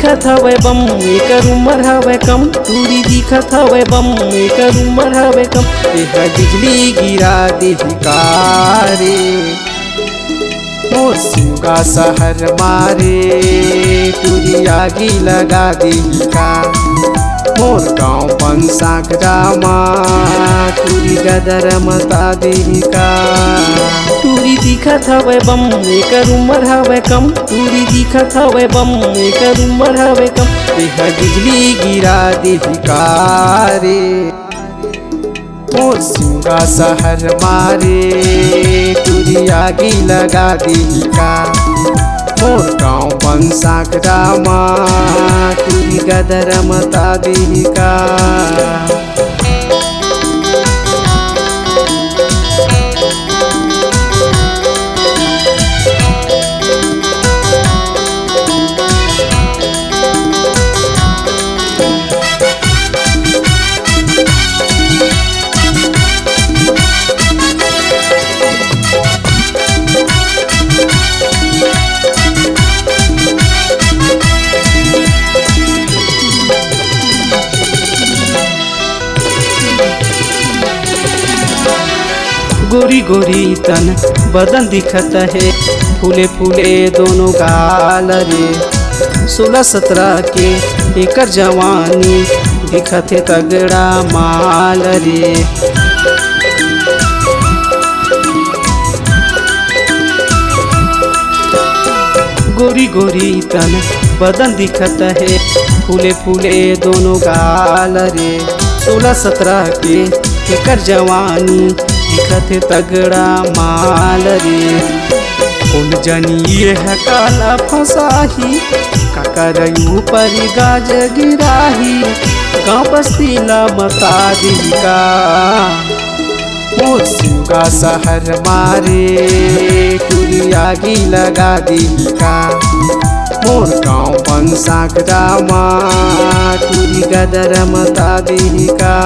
दिखत हवे बम एकर उमर हवे कम, टूरी दिखत हवे बम एकर उमर हवे कम। एहा बिजली गिरा देहि का रे मोर सिंगा शहर मारे, टूरी आगी लगा देहि का मोर गाँव पंसा ग्रामा, टूरी गदर मता देहि का। टूरी दिखत हवे बम एकर उमर हवे कम, टूरी दिखत हवे बम एकर उमर हवे कम। एहा बिजली गिरा देहि का रे मोर सिंगा शहर मारे, टूरी आगी लगा देहि का मोर गाँव पंसा ग्रामा, टूरी गदर मता देहि का। गोरी गोरी तन बदन दिखत है, फूले फूले दोनों गाल रे। 16-17 के एकर जवानी दिखत है तगड़ा माल रे। गोरी गोरी तन बदन दिखत है, फूले फूले दोनों गाल रे। 16-17 के एकर जवानी दिखत है तगड़ा माल रे। कौन जानी ये है काला फसाही, काकरयू पर गाज गिराही, गाँव बस्ती ला मता देहि का मोर सिंगा शहर मारे, टूरी आगी लगा देहि का मोर गाँव पंसा ग्रामा, टूरी गदर मता देहि का।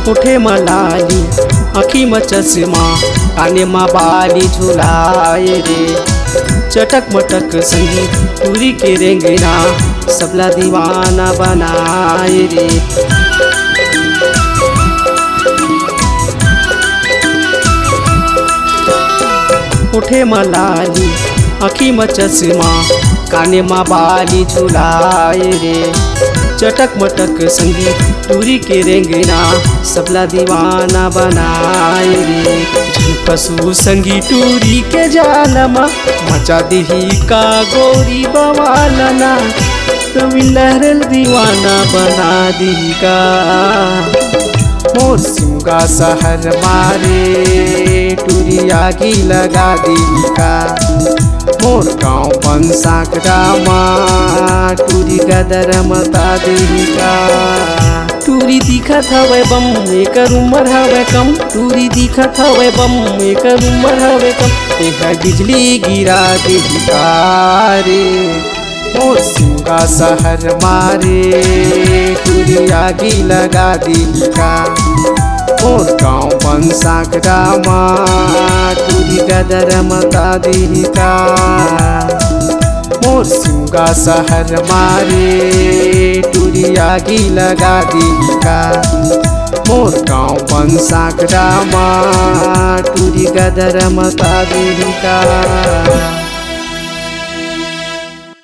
उठे मलाली आँखी में चश्मा, काने में बाली झुलाए रे। चटक मटक संगीत टूरी के रेंगना, सबला दीवाना बनाए रे। उठे मलाली आँखी में चश्मा, काने में बाली झुलाए रे। चटक मटक संगीत टूरी के रेंगना, सबला दीवाना बनाए रे। फसू संगी टूरी के जालमा, मचा देहि का गोरी बवालना, लहरल दीवाना बना देहि का मोर सिंगा शहर मारे, टूरी आगी लगा देहि का मोर गाँव पंसा ग्रामा, टूरी गदर मता देहि का। टूरी दिखत हवे बम एकर उमर हवे कम, टूरी दिखत हवे बम एकर उमर हवे कम। एहा बिजली गिरा देहि का रे मोर सिंगा शहर मारे, टूरी आगी लगा देहि का मोर गाँव पंसा ग्रामा, टूरी गदर मता देहि का मोर सिंगा शहर मारे, टूरी आगी लगा देहि का मोर गाँव पंसा ग्रामा, टूरी गदर मता देहि का।